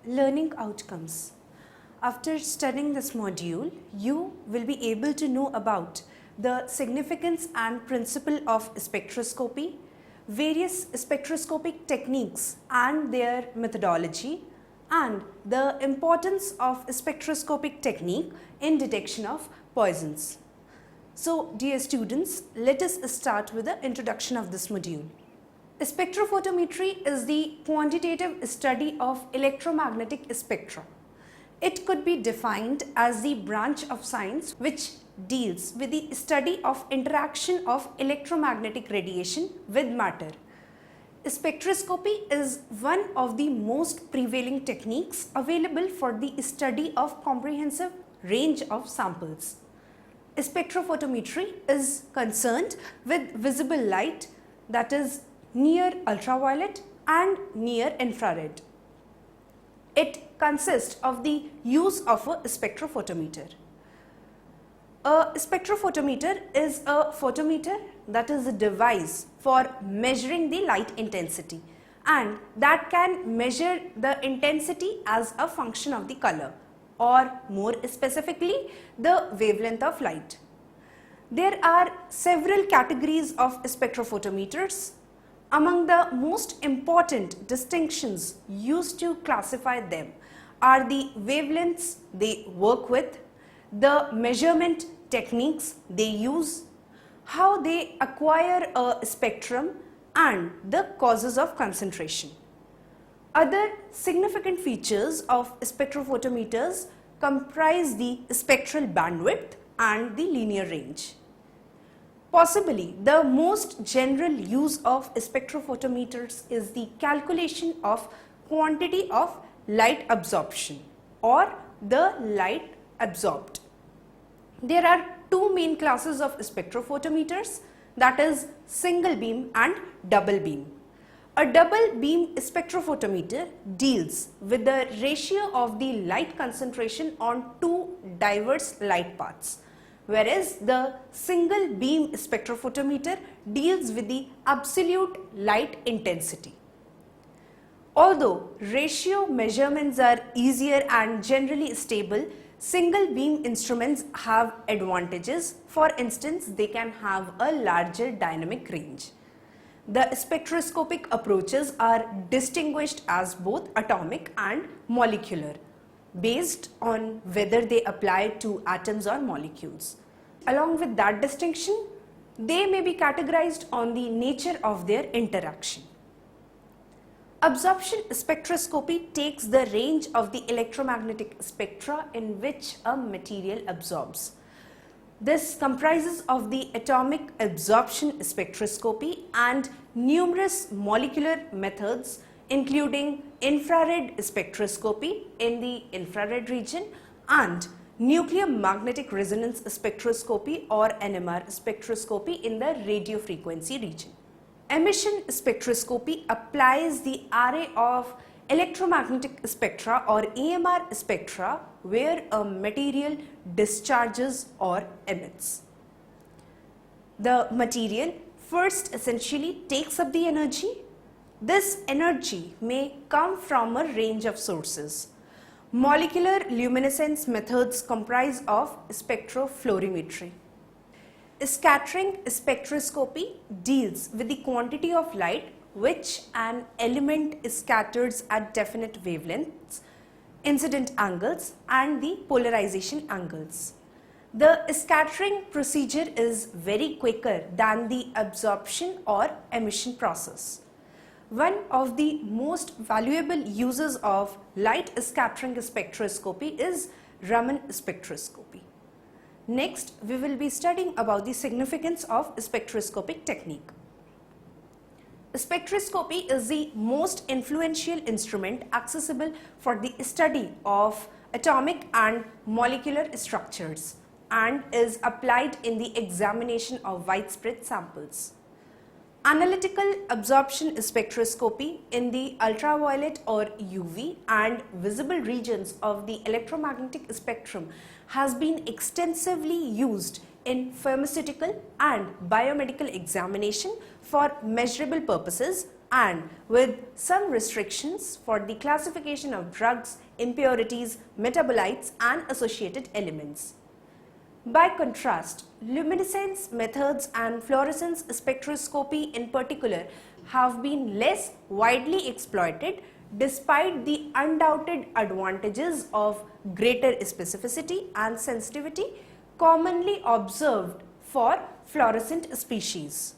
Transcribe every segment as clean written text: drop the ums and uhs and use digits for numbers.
learning outcomes. After studying this module, you will be able to know about the significance and principle of spectroscopy, various spectroscopic techniques and their methodology, and the importance of spectroscopic technique in detection of poisons. So, dear students, let us start with the introduction of this module. Spectrophotometry is the quantitative study of electromagnetic spectra. It could be defined as the branch of science which deals with the study of interaction of electromagnetic radiation with matter. Spectroscopy is one of the most prevailing techniques available for the study of comprehensive range of samples. Spectrophotometry is concerned with visible light, that is near ultraviolet and near infrared. It consists of the use of a spectrophotometer. A spectrophotometer is a photometer, that is a device for measuring the light intensity, and that can measure the intensity as a function of the color, or more specifically the wavelength of light. There are several categories of spectrophotometers. Among the most important distinctions used to classify them are the wavelengths they work with, the measurement techniques they use, how they acquire a spectrum, and the causes of concentration. Other significant features of spectrophotometers comprise the spectral bandwidth and the linear range. Possibly the most general use of spectrophotometers is the calculation of quantity of light absorption or the light absorbed. There are two main classes of spectrophotometers, that is single beam and double beam. A double beam spectrophotometer deals with the ratio of the light concentration on two diverse light paths, whereas the single beam spectrophotometer deals with the absolute light intensity. Although ratio measurements are easier and generally stable, single beam instruments have advantages. For instance, they can have a larger dynamic range. The spectroscopic approaches are distinguished as both atomic and molecular, based on whether they apply to atoms or molecules. Along with that distinction, they may be categorized on the nature of their interaction. Absorption spectroscopy takes the range of the electromagnetic spectra in which a material absorbs. This comprises of the atomic absorption spectroscopy and numerous molecular methods, including infrared spectroscopy in the infrared region and nuclear magnetic resonance spectroscopy or NMR spectroscopy in the radio frequency region. Emission spectroscopy applies the array of electromagnetic spectra or EMR spectra where a material discharges or emits. The material first essentially takes up the energy. This energy may come from a range of sources. Molecular luminescence methods comprise of spectrophotometry. Scattering spectroscopy deals with the quantity of light which an element scatters at definite wavelengths, incident angles, and the polarization angles. The scattering procedure is very quicker than the absorption or emission process. One of the most valuable uses of light scattering spectroscopy is Raman Spectroscopy. Next, we will be studying about the significance of spectroscopic technique. Spectroscopy is the most influential instrument accessible for the study of atomic and molecular structures and is applied in the examination of widespread samples. Analytical absorption spectroscopy in the ultraviolet or UV and visible regions of the electromagnetic spectrum has been extensively used in pharmaceutical and biomedical examination for measurable purposes and with some restrictions for the classification of drugs, impurities, metabolites and associated elements. By contrast, luminescence methods and fluorescence spectroscopy in particular have been less widely exploited despite the undoubted advantages of greater specificity and sensitivity commonly observed for fluorescent species.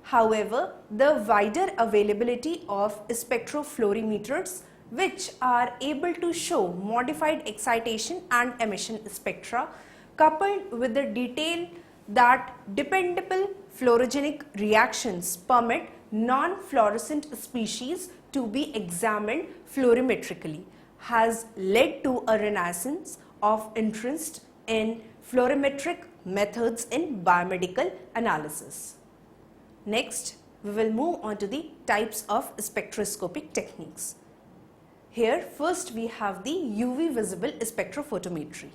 However, the wider availability of spectrophotometers, which are able to show modified excitation and emission spectra, coupled with the detail that dependable fluorogenic reactions permit non-fluorescent species to be examined fluorimetrically, has led to a renaissance of interest in fluorimetric methods in biomedical analysis. Next, we will move on to the types of spectroscopic techniques. Here, first we have the UV visible spectrophotometry.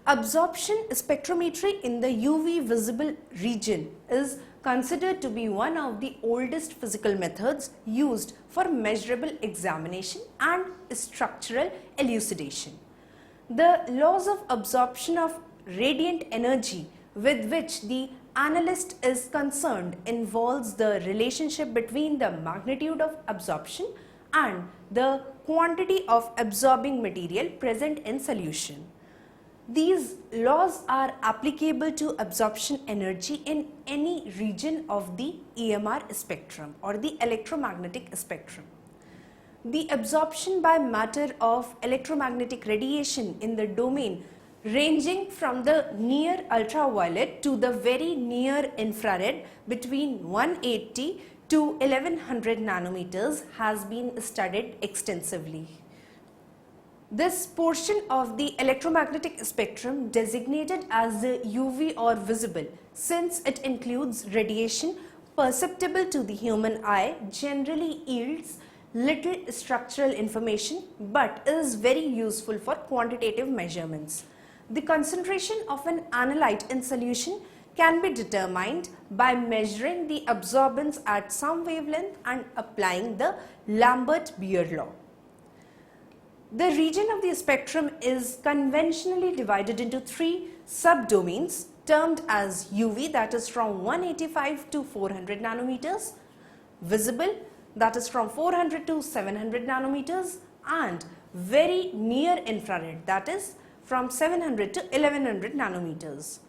Absorption spectrometry in the UV visible region is considered to be one of the oldest physical methods used for measurable examination and structural elucidation. The laws of absorption of radiant energy with which the analyst is concerned involves the relationship between the magnitude of absorption and the quantity of absorbing material present in solution. These laws are applicable to absorption energy in any region of the EMR spectrum or the electromagnetic spectrum. The absorption by matter of electromagnetic radiation in the domain ranging from the near ultraviolet to the very near infrared between 180 to 1100 nanometers has been studied extensively. This portion of the electromagnetic spectrum designated as the UV or visible, since it includes radiation perceptible to the human eye, generally yields little structural information but is very useful for quantitative measurements. The concentration of an analyte in solution can be determined by measuring the absorbance at some wavelength and applying the Lambert-Beer law. The region of the spectrum is conventionally divided into three subdomains termed as UV, that is from 185 to 400 nanometers, visible, that is from 400 to 700 nanometers, and very near infrared, that is from 700 to 1100 nanometers.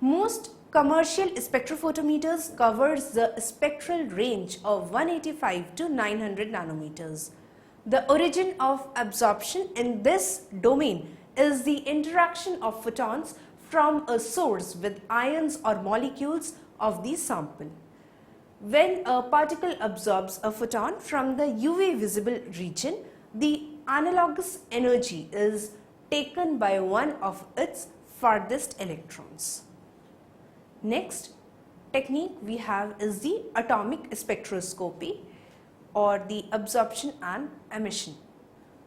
Most commercial spectrophotometers covers the spectral range of 185 to 900 nanometers. The origin of absorption in this domain is the interaction of photons from a source with ions or molecules of the sample. When a particle absorbs a photon from the UV visible region, the analogous energy is taken by one of its farthest electrons. Next technique we have is the atomic spectroscopy or the absorption and emission.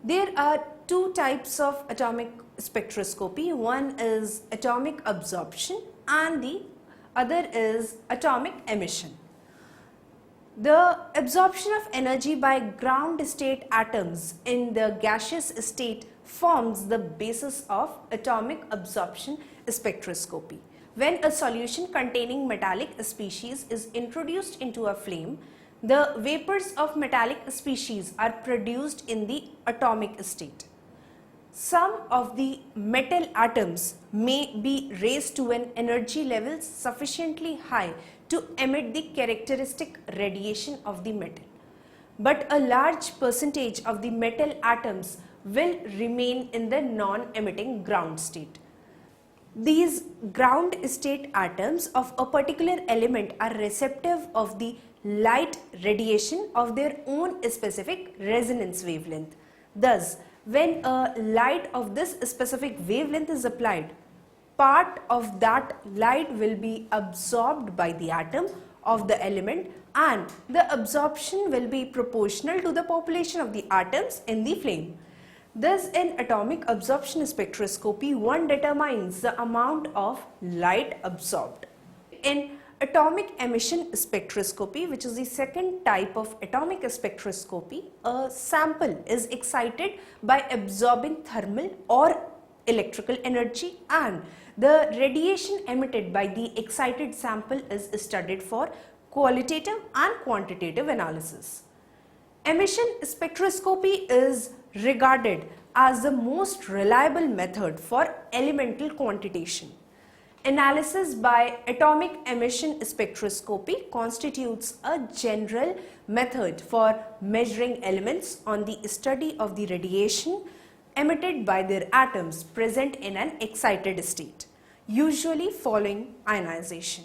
There are two types of atomic spectroscopy. One is atomic absorption and the other is atomic emission. The absorption of energy by ground state atoms in the gaseous state forms the basis of atomic absorption spectroscopy. When a solution containing metallic species is introduced into a flame, the vapors of metallic species are produced in the atomic state. Some of the metal atoms may be raised to an energy level sufficiently high to emit the characteristic radiation of the metal, but a large percentage of the metal atoms will remain in the non-emitting ground state. These ground state atoms of a particular element are receptive of the light radiation of their own specific resonance wavelength. Thus, when a light of this specific wavelength is applied, part of that light will be absorbed by the atom of the element and the absorption will be proportional to the population of the atoms in the flame. Thus, in atomic absorption spectroscopy, one determines the amount of light absorbed. In atomic emission spectroscopy, which is the second type of atomic spectroscopy. A sample is excited by absorbing thermal or electrical energy, and the radiation emitted by the excited sample is studied for qualitative and quantitative analysis. Emission spectroscopy is regarded as the most reliable method for elemental quantitation. Analysis by atomic emission spectroscopy constitutes a general method for measuring elements on the study of the radiation emitted by their atoms present in an excited state, usually following ionization.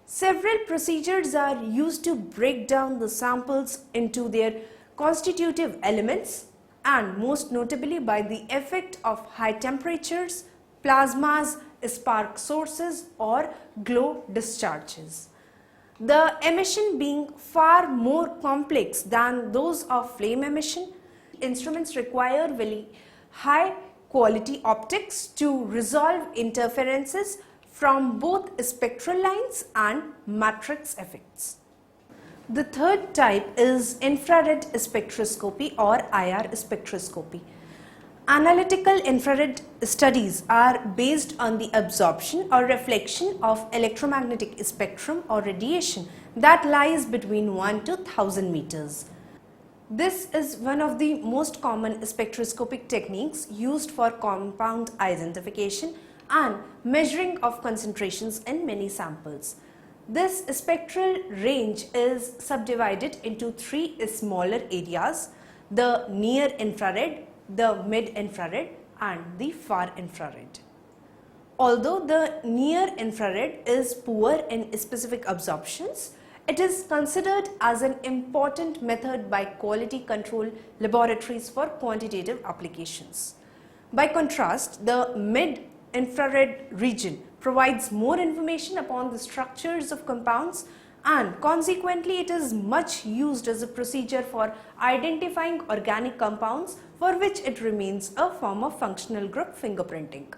Several procedures are used to break down the samples into their constitutive elements, and most notably by the effect of high temperatures, plasmas, spark sources or glow discharges. The emission being far more complex than those of flame emission, instruments require very high quality optics to resolve interferences from both spectral lines and matrix effects. The third type is infrared spectroscopy or IR spectroscopy. Analytical infrared studies are based on the absorption or reflection of electromagnetic spectrum or radiation that lies between 1 to 1000 meters. This is one of the most common spectroscopic techniques used for compound identification and measuring of concentrations in many samples. This spectral range is subdivided into three smaller areas: the near infrared, the mid-infrared and the far infrared. Although the near infrared is poor in specific absorptions, it is considered as an important method by quality control laboratories for quantitative applications. By contrast, the mid-infrared region provides more information upon the structures of compounds, and consequently it is much used as a procedure for identifying organic compounds, for which it remains a form of functional group fingerprinting.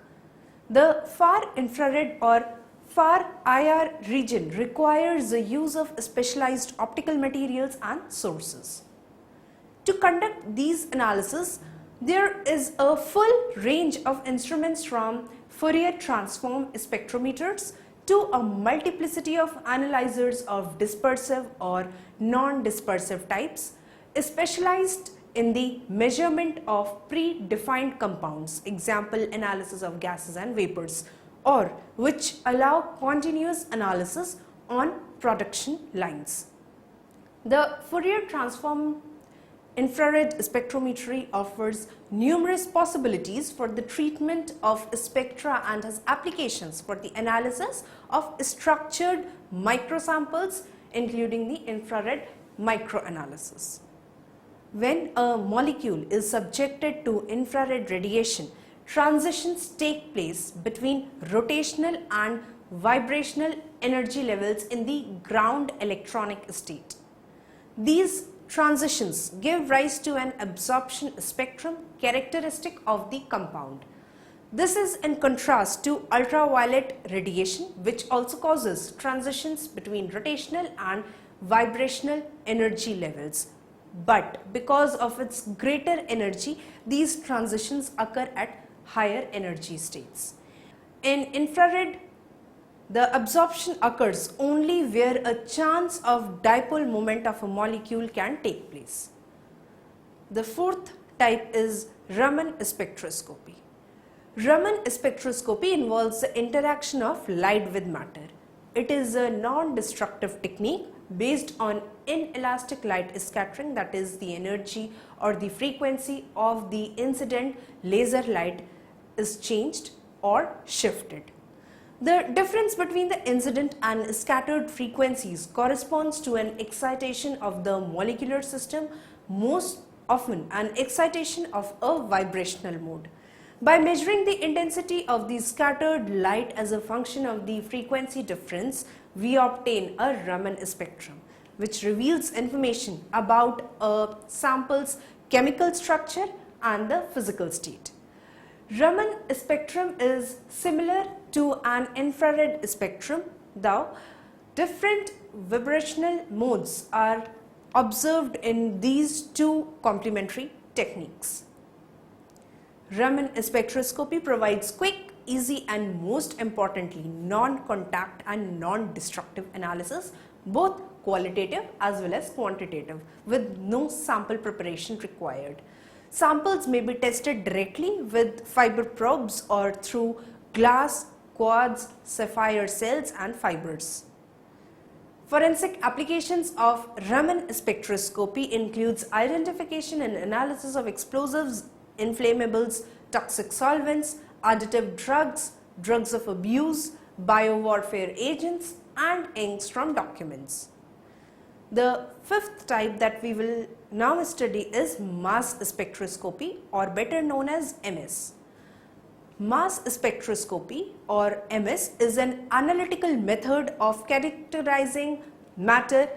The far infrared or far IR region requires the use of specialized optical materials and sources. To conduct these analyses, there is a full range of instruments from Fourier transform spectrometers to a multiplicity of analyzers of dispersive or non-dispersive types, specialized in the measurement of predefined compounds, example analysis of gases and vapors, or which allow continuous analysis on production lines. The Fourier transform infrared spectrometry offers numerous possibilities for the treatment of spectra and has applications for the analysis of structured microsamples, including the infrared microanalysis. When a molecule is subjected to infrared radiation, transitions take place between rotational and vibrational energy levels in the ground electronic state. These transitions give rise to an absorption spectrum characteristic of the compound. This is in contrast to ultraviolet radiation, which also causes transitions between rotational and vibrational energy levels. But because of its greater energy, these transitions occur at higher energy states. In infrared, the absorption occurs only where a chance of dipole moment of a molecule can take place. The fourth type is Raman spectroscopy. Raman spectroscopy involves the interaction of light with matter. It is a non-destructive technique based on inelastic light scattering, that is, the energy or the frequency of the incident laser light is changed or shifted. The difference between the incident and scattered frequencies corresponds to an excitation of the molecular system, most often an excitation of a vibrational mode. By measuring the intensity of the scattered light as a function of the frequency difference, we obtain a Raman spectrum, which reveals information about a sample's chemical structure and the physical state. Raman spectrum is similar to an infrared spectrum, though different vibrational modes are observed in these two complementary techniques. Raman spectroscopy provides quick, easy and most importantly non-contact and non-destructive analysis, both qualitative as well as quantitative, with no sample preparation required. Samples may be tested directly with fiber probes or through glass, quartz, sapphire cells and fibers. Forensic applications of Raman spectroscopy includes identification and analysis of explosives, inflammables, toxic solvents, additive drugs, drugs of abuse, biowarfare agents and inks from documents. The fifth type that we will now study is mass spectroscopy, or better known as MS. Mass spectroscopy or MS is an analytical method of characterizing matter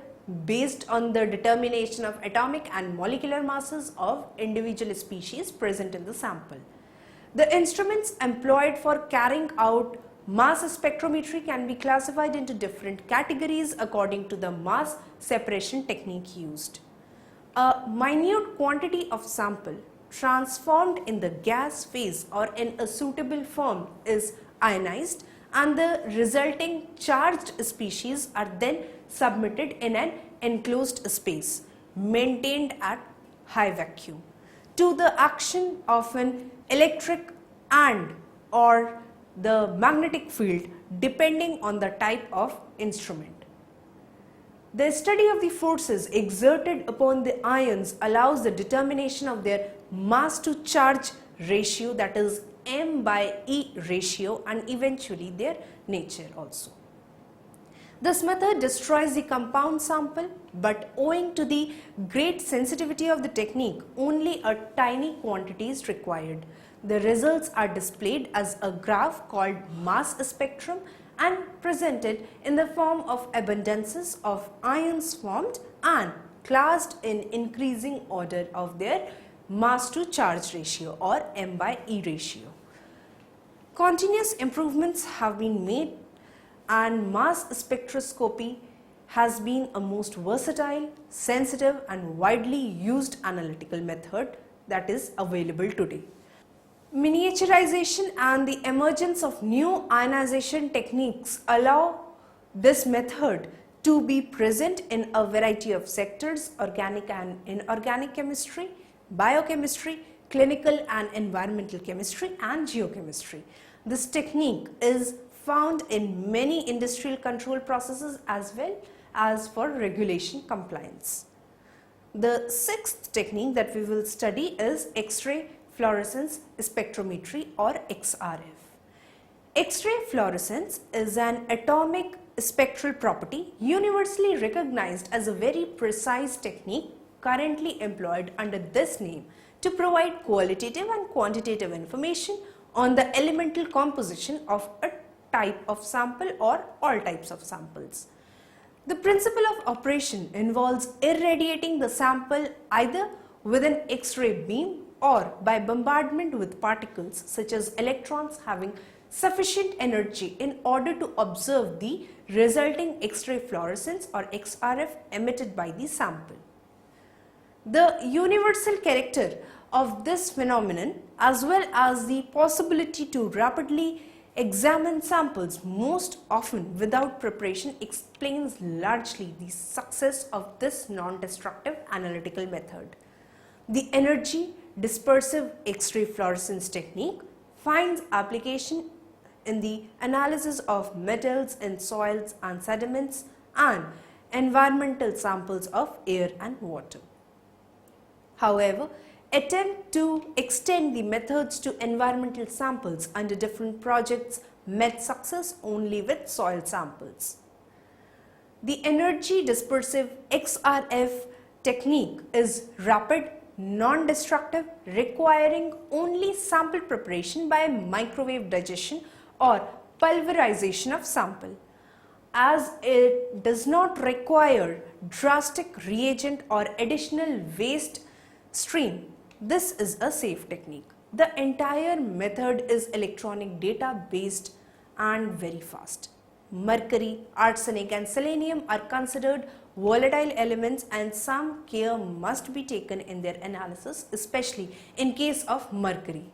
based on the determination of atomic and molecular masses of individual species present in the sample. The instruments employed for carrying out mass spectrometry can be classified into different categories according to the mass separation technique used. A minute quantity of sample transformed in the gas phase or in a suitable form is ionized, and the resulting charged species are then submitted in an enclosed space maintained at high vacuum to the action of an electric and or the magnetic field depending on the type of instrument. The study of the forces exerted upon the ions allows the determination of their mass to charge ratio, that is M/E ratio, and eventually their nature also. This method destroys the compound sample, but owing to the great sensitivity of the technique, only a tiny quantity is required. The results are displayed as a graph called mass spectrum and presented in the form of abundances of ions formed and classed in increasing order of their mass to charge ratio, or M/E ratio. Continuous improvements have been made, and mass spectroscopy has been a most versatile, sensitive and widely used analytical method that is available today. Miniaturization and the emergence of new ionization techniques allow this method to be present in a variety of sectors: organic and inorganic chemistry, biochemistry, clinical and environmental chemistry and geochemistry. This technique is found in many industrial control processes as well as for regulation compliance. The sixth technique that we will study is X-ray fluorescence spectrometry, or XRF. X-ray fluorescence is an atomic spectral property universally recognized as a very precise technique currently employed under this name to provide qualitative and quantitative information on the elemental composition of a type of sample or all types of samples. The principle of operation involves irradiating the sample either with an X-ray beam or by bombardment with particles such as electrons having sufficient energy in order to observe the resulting X-ray fluorescence, or XRF, emitted by the sample. The universal character of this phenomenon, as well as the possibility to rapidly examine samples most often without preparation, explains largely the success of this non-destructive analytical method. The energy dispersive X-ray fluorescence technique finds application in the analysis of metals in soils and sediments and environmental samples of air and water. However, attempt to extend the methods to environmental samples under different projects met success only with soil samples. The energy dispersive XRF technique is rapid, non-destructive, requiring only sample preparation by microwave digestion or pulverization of sample. As it does not require drastic reagent or additional waste stream, this is a safe technique. The entire method is electronic data based and very fast. mercury, arsenic and selenium are considered volatile elements and some care must be taken in their analysis, especially in case of mercury.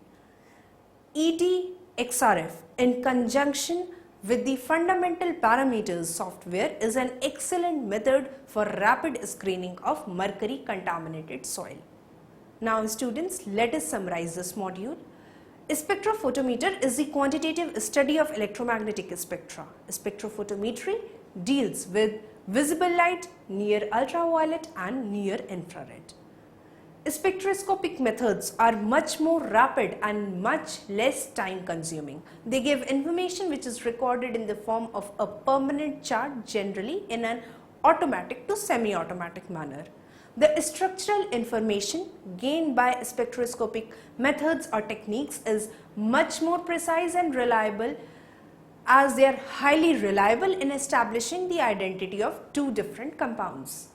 ETXRF in conjunction with the fundamental parameters software is an excellent method for rapid screening of mercury contaminated soil. Now students, let us summarize this module. A spectrophotometer is the quantitative study of electromagnetic spectra. Spectrophotometry deals with visible light, near ultraviolet and near infrared. Spectroscopic methods are much more rapid and much less time consuming. They give information which is recorded in the form of a permanent chart, generally in an automatic to semi-automatic manner. The structural information gained by spectroscopic methods or techniques is much more precise and reliable, as they are highly reliable in establishing the identity of two different compounds.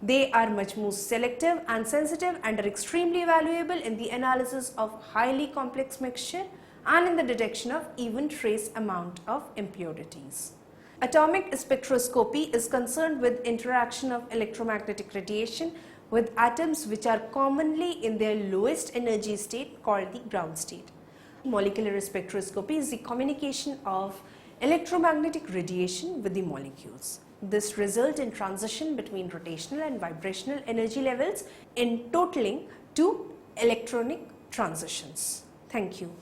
They are much more selective and sensitive and are extremely valuable in the analysis of highly complex mixture and in the detection of even trace amount of impurities. Atomic spectroscopy is concerned with interaction of electromagnetic radiation with atoms which are commonly in their lowest energy state called the ground state. Molecular spectroscopy is the communication of electromagnetic radiation with the molecules. This results in transition between rotational and vibrational energy levels in totaling to electronic transitions. Thank you.